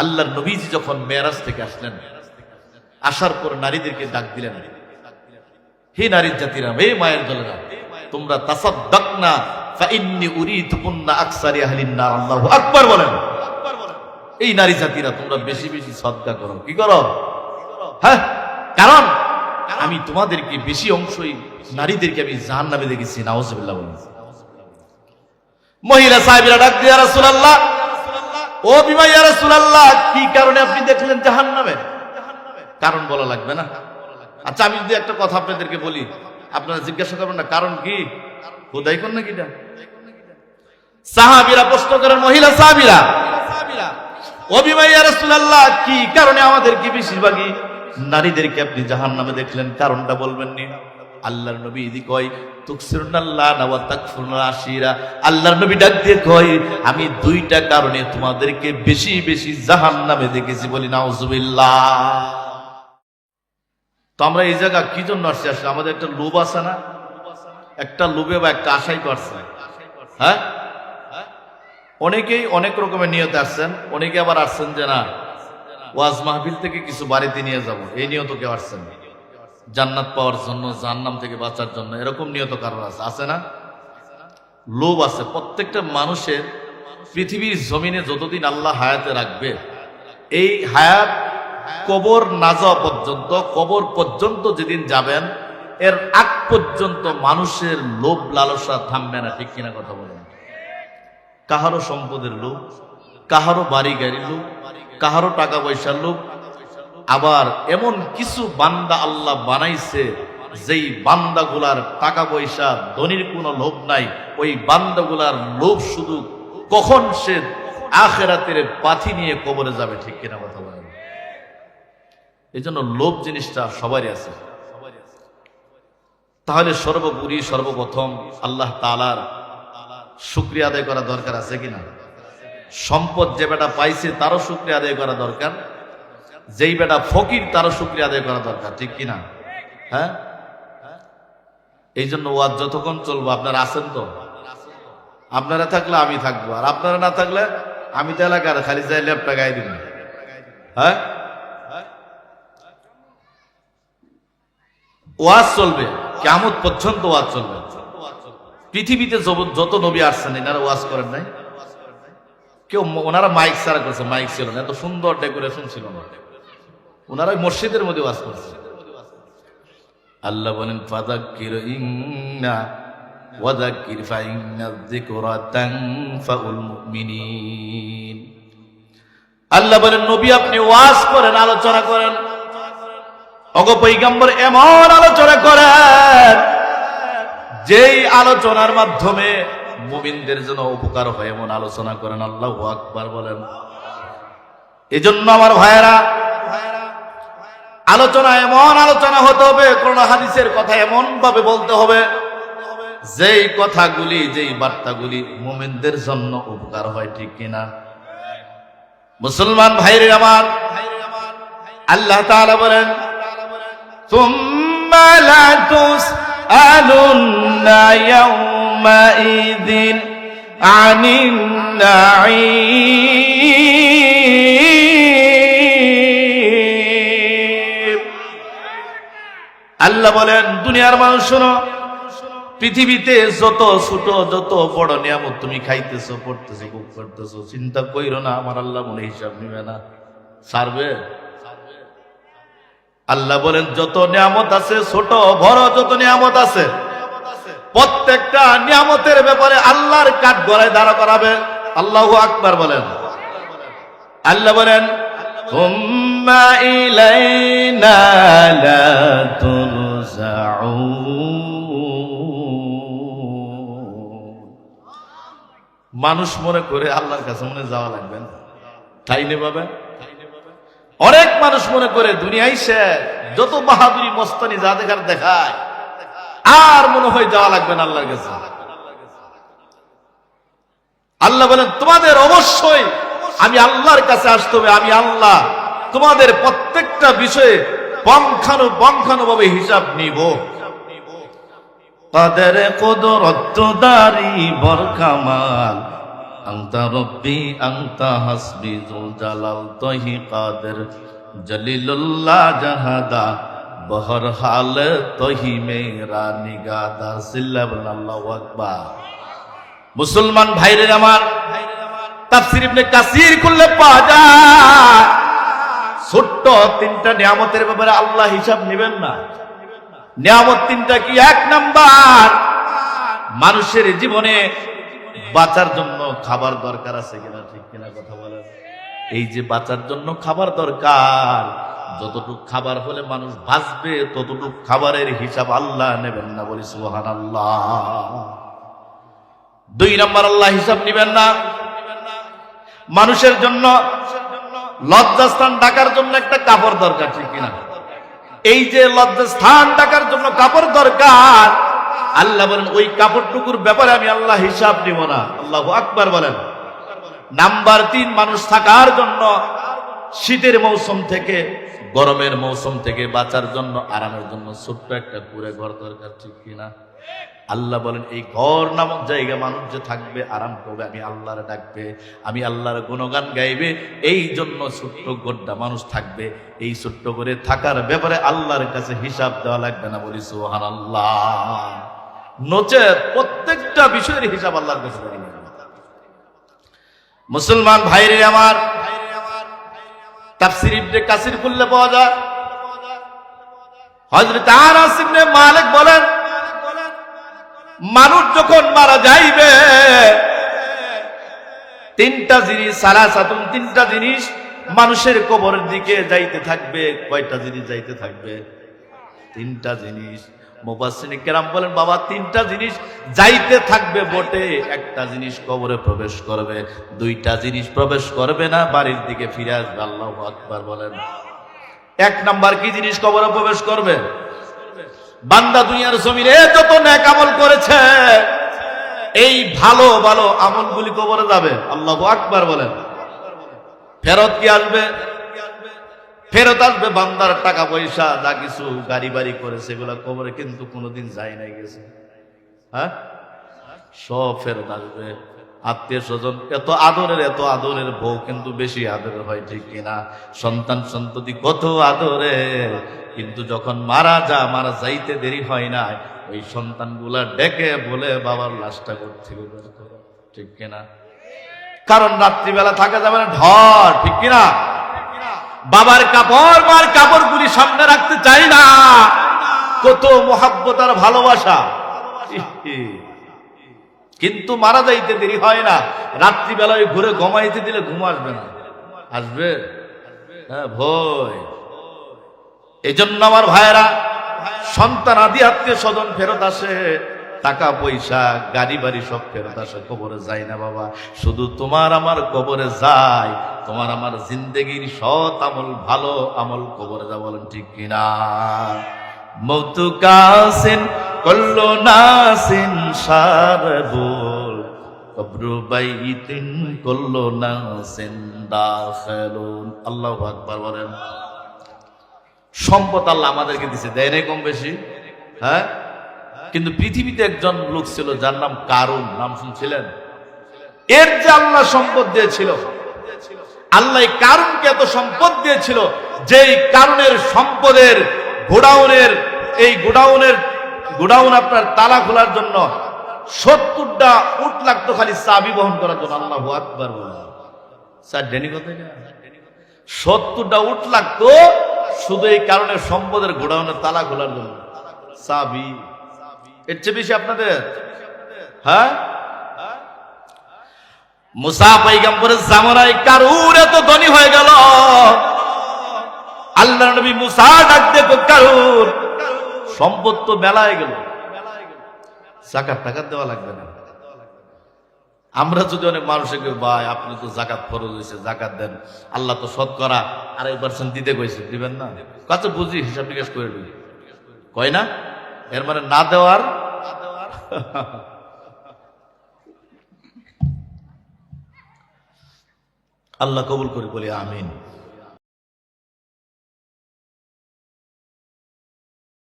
আল্লাহর নবীজি যখন মেরাজ থেকে আসলেন, আসার পর নারীদেরকে ডাক দিলেন, হে নারীর জাতিরা, হে মায়ের দলেরা, তোমরা তাসাদ্দাকনা ফাইন্নী উরিতুকুন্না আকসারি আহলিন নার। আল্লাহু আকবার বলেন। এই নারী জাতিরা, তোমরা বেশি বেশি সদকা করো। কি করো? হ্যাঁ, কারণ আমি তোমাদেরকে বেশি অংশই নারীদেরকে আমি জাহান্নামে দেখেছি। নাউজুবিল্লাহ বলেন। মহিলা সাহাবীরা ডাক দিয়ে, ইয়া রাসূলুল্লাহ, ও বিমা ইয়া রাসূলুল্লাহ, কি কারণে আপনি দেখলেন জাহান্নামে? কারণ বলা লাগবে না? আচ্ছা, আমি যদি একটা কথা আপনাদেরকে বলি, আপনারা জিজ্ঞাসা করবেন না কারণ কি? খোদাই কর না কিটা? সাহাবীরা প্রশ্ন করেন, মহিলা সাহাবীরা, ও বিমা ইয়া রাসূলুল্লাহ, কি কারণে আমাদেরকে বেশিরভাগই নারীদেরকে আপনি জাহান্নামে দেখলেন? কারণটা বলবেন নি? আল্লাহর নবী ইদি কয়, তুকসিরুনাল্লাহ ওয়া তাকফুরুনা আশিরা। আল্লাহর নবী ডাক দিয়ে কয়, আমি দুইটা কারণে তোমাদেরকে বেশি বেশি জাহান্নামে দেখেছি। বলি নাউজুবিল্লাহ। তো আমরা এই জায়গা কি জন্য আসছি? আসলে আমাদের একটা লোভ আছে না? একটা লোভে বা একটা আশাই করছে। হ্যাঁ, অনেকেই অনেক রকমের নিয়তে আসছেন। অনেকে আবার আসছেন যে না, ওয়াজ মাহফিল থেকে কিছু বাড়িতে নিয়ে যাব, এই নিয়ত কেউ আসছেন। জান্নাত পাওয়ার জন্য, জাহান্নাম থেকে বাঁচার জন্য, এরকম নিয়ত কারণ আছে না? লোভ আছে প্রত্যেকটা মানুষের। পৃথিবীর জমিনে যতদিন আল্লাহ হায়াতে রাখবে, এই হায়াত কবর না যাওয়া পর্যন্ত, কবর পর্যন্ত যেদিন যাবেন, এর আগ পর্যন্ত মানুষের লোভ লালসা থামবে না। ঠিক কিনা কথা বলেন? কাহারো সম্পদের লোভ, কাহারো বাড়ি গাড়ির লোভ, কাহারো টাকা পয়সার লোভ। আবার এমন কিছু বান্দা আল্লাহ বানাইছে, যেই বান্দাগুলার টাকা পয়সা ধনীর কোনো লোভ নাই। ওই বান্দাগুলার লোভ শুধু কখন সে আখিরাতের পাথি নিয়ে কবরে যাবে। ঠিক কিনা কথা বলেন? এই জন্য লোভ জিনিসটা সবারই আছে। তাহলে সর্বোপরি সর্বপ্রথম আল্লাহ তাআলার শুকরিয়া আদায় করা দরকার আছে কিনা? সম্পদ যে বেটা পাইছে তারও শুকরিয়া আদায় করা দরকার, যেই বেটা ফকির তারও শুকরিয়া আদায় করা দরকার। ঠিক কিনা? হ্যাঁ, এই জন্য ওয়াজ যতক্ষণ চলবো, আপনারা আছেন তো? আপনারা থাকলে আমি থাকবো, আর আপনারা না থাকলে আমি তো এলাকার খালি যাই ল্যাপটা গায়ে দিব। হ্যাঁ, ওয়াজ চলবে, কিয়ামত পর্যন্ত ওয়াজ চলবে। পৃথিবীতে যত নবী আসছেন, এনারা ওয়াজ করেন নাই? কেউ, ওনারা মাইক ছাড়া করছে, মাইক ছিল না, এত সুন্দর ডেকোরেশন ছিল না। ওনারা মসজিদের মধ্যে ওয়াজ করছে। আল্লাহ বলেন, ফাযাক্কির ইন্না ওয়াযাক্কির ফাইন্নায যিকরা তানফাউল মুমিনিন। আল্লাহ বলেন, নবী আপনি ওয়াজ করেন, আলোচনা করেন। ওগো পয়গম্বর, এমন আলোচনা করেন যেই আলোচনার মাধ্যমে মুমিনদের জন্য উপকার হয়, এমন আলোচনা করেন। আল্লাহু আকবার বলেন। এজন্য আমার ভাইয়েরা, আলোচনা এমন আলোচনা হতে হবে, কোরআন হাদিসের কথা এমন ভাবে বলতে হবে যেই কথাগুলি, যেই বার্তাগুলি মুমিনদের জন্য উপকার হয়। ঠিক কিনা? মুসলমান ভাইরে আমার, আল্লাহ তাআলা বলেন, সুম্মা লা তুসআলুন্না ইয়াওমাইযিন আনিন নাঈম। আল্লাহ বলেন, দুনিয়ার মানুষ শোনো, পৃথিবীতে যত ছোট যত বড় নিয়ামত তুমি খাইতেছো, পড়তেছো, ভোগ করতেছো, চিন্তা কইরো না আমার আল্লাহ মনে হিসাব নিবে না, ছাড়বে। আল্লাহ বলেন, যত নিয়ামত আছে, ছোট বড় যত নিয়ামত আছে, প্রত্যেকটা নিয়ামতের ব্যাপারে আল্লাহর কাঠ গড়ায় দাঁড়া করাবে। আল্লাহু আকবার বলেন। আল্লাহ বলেন, সুম্মা ইলাইনা লা তুরজাউন। মানুষ মনে করে আল্লাহর কাছে মনে যাওয়া লাগবে না, তাই নেবে। অনেক মানুষ মনে করে দুনিয়ায় সে যত বাহাদুরি মস্তানি যা দেখার দেখায়, আর মনে হয় যাওয়া লাগবে না আল্লাহর কাছে। আল্লাহ বলেন, তোমাদের অবশ্যই আমি আল্লাহর কাছে আসতে হবে। আমি আল্লাহ তোমাদের প্রত্যেকটা বিষয়ে পঙ্খানুপঙ্খানুভাবে হিসাব নিব। কাদের কুদরত দারি বরকামাল আনতা রব্বি আনতা হাসবি জুল জালাল তহি কাদের জলিলুল্লাহ জাহাদা বহর হাল তহি মেরা নিগাদা সিল্লাল্লাহু আল্লাহু আকবার। মুসলমান ভাইরে আমার, তাফসীর ইবনে কাসির খুললে পাওয়া যায় ছোট্ট তিনটা নিয়ামতের ব্যাপারে আল্লাহ হিসাব নেবেন না। নিয়ামত তিনটা কি? এক নাম্বার, মানুষের জীবনে বাঁচার জন্য খাবার দরকার আছে কিনা, ঠিক কিনা কথা বলেন? এই যে বাঁচার জন্য খাবার দরকার, যতটুক খাবার হলে মানুষ বাঁচবে ততটুক খাবারের হিসাব আল্লাহ নেবেন না, বলি সুবহানাল্লাহ। দুই নাম্বার, আল্লাহ হিসাব নেবেন না মানুষের জন্য লজ্জাস্থান ঢাকার জন্য একটা কাপড় দরকার, ঠিক কিনা? এই যে লজ্জাস্থান ঢাকার জন্য কাপড় দরকার, আল্লাহ বলেন ওই কাপড়টুকুর ব্যাপারে আমি আল্লাহ হিসাব নিব না। আল্লাহু আকবার বলেন। নাম্বার তিন, মানুষ থাকার জন্য শীতের মৌসুম থেকে গরমের মৌসুম থেকে বাঁচার জন্য আরামের জন্য ছোট্ট একটা কুঁড়ে ঘর দরকার, ঠিক কিনা? আল্লাহ বলেন এই ঘর নামক জায়গা মানুষ যে থাকবে, আরাম করবে, আমি আল্লাহর ডাকবে, আমি আল্লাহর গুণগান গাইবে, এই জন্য ছোট্ট ঘরটা মানুষ থাকবে। এই ছোট্ট করে থাকার ব্যাপারে আল্লাহর কাছে হিসাব দেওয়া লাগবে না, বলি সুবহানাল্লাহ। নচেত প্রত্যেকটা বিষয়ের হিসাব আল্লাহর কাছে দেওয়া লাগবে। মুসলমান ভাইরে আমার, তাফসীর ইবনে কাসির খুললে পাওয়া যায় হযরত আনাস ইবনে মালিক বলেন, মানুষ যখন মারা যাইবে তিনটা জিনিস, সালাসাতুন, তিনটা জিনিস মানুষের কবরের দিকে যাইতে থাকবে। কয়টা জিনিস যাইতে থাকবে? তিনটা জিনিস। মুফাসসিরিন কেরাম বলেন, বাবা তিনটা জিনিস যাইতে থাকবে বটে, একটা জিনিস কবরে প্রবেশ করবে, দুইটা জিনিস প্রবেশ করবে না, বাড়ির দিকে ফিরে আসবে। আল্লাহু আকবার বলেন। এক নাম্বার কি জিনিস কবরে প্রবেশ করবে? বান্দা দুনিয়ার জমিনে যত নেক আমল করেছে এই ভালো ভালো আমলগুলি কবরে যাবে। আল্লাহু আকবার বলেন। ফেরত কি আসবে? ফেরত আসবে বান্দার টাকা পয়সা, যা কিছু গাড়ি বাড়ি করে সেগুলো কবরে কিন্তু কোনোদিন যায় নাই, গেছে, হ্যাঁ, সব ফেরত আসবে। আত্মীয় স্বজন, এত আদরের বউ কিন্তু বেশি আদরের হয়, ঠিক কিনা? সন্তান সন্ততি কত আদরের, কিন্তু যখন মারা যাইতে দেরি হয় না, ওই সন্তানগুলা ডেকে বলে বাবার লাশটা করছিল, ঠিক কিনা? কারণ রাত্রিবেলা থাকা যাবে না, ঢর, ঠিক কিনা? বাবার কাপড়, মার কাপড়গুলি সামনে রাখতে চাই না, কত মোহাব্বত আর ভালোবাসা, কিন্তু মারা যাইতে দেরি হয় না। রাত্রিবেলায় ঘুরে ঘুমাইতে দিলে ঘুম আসবে না, আসবে? হ্যাঁ, ভয়। এজন্য আমার ভাইয়েরা, সন্তান আদি আত্মীয় স্বজন ফেরত আসে, টাকা পয়সা গাড়ি বাড়ি সব ফেরত আসে, কবরে যায় না বাবা। শুধু তোমার আমার কবরে যায়, তোমার আমার জিন্দেগির সৎ আমল, ভালো আমল কবরে যা, বলেন ঠিক কিনা? মৌতু কাসিন কল্লো নাসিন সারবুল কবরু বাইতিন কল্লো নাসিন দাখিলুন। আল্লাহু আকবার বলেন। সম্পদ আল্লাহ আমাদেরকে দিছে, দেয় নাই কম বেশি, হ্যাঁ? কিন্তু পৃথিবীতে একজন লোক ছিল যার নাম কারুন, নাম শুনছিলেন? এর যে আল্লাহ সম্পদ দিয়েছিল, আল্লাহ কারুনকে এত সম্পদ দিয়েছিল, যেই কারুনের সম্পদের গোডাউন আপনার তালা খোলার জন্য 70টা উট লাগতো খালি চাবি বহন করার জন্য। আল্লাহু আকবার বলেন। স্যার ডেনি কোথায়? 70টা উট লাগতো শুধু এই কারণে সম্পদের গোডাউনের তালা খোলার জন্য, চাবি। এর চেয়ে বেশি আপনাদের? হ্যাঁ, মুসা পয়গম্বরের জামানায় কারুন এত ধনী হয়ে গেল, আল্লাহর নবী মুসা ডাক দেখো, কারুন সম্পদ তো মেলায় গেল, যাকাত টাকাত দেওয়া লাগবে না। আমরা যদি অনেক মানুষকে, ভাই আপনি তো যাকাত ফরজ হয়েছে, যাকাত দেন, আল্লাহ তো শতকরা 2.5% দিতে কইছে, দিবেন না? কাছে বুঝি, হিসাব নিকাশ করে দিই, কয় না? এর মানে না দেওয়ার। আল্লাহ কবুল করে বলি আমিন।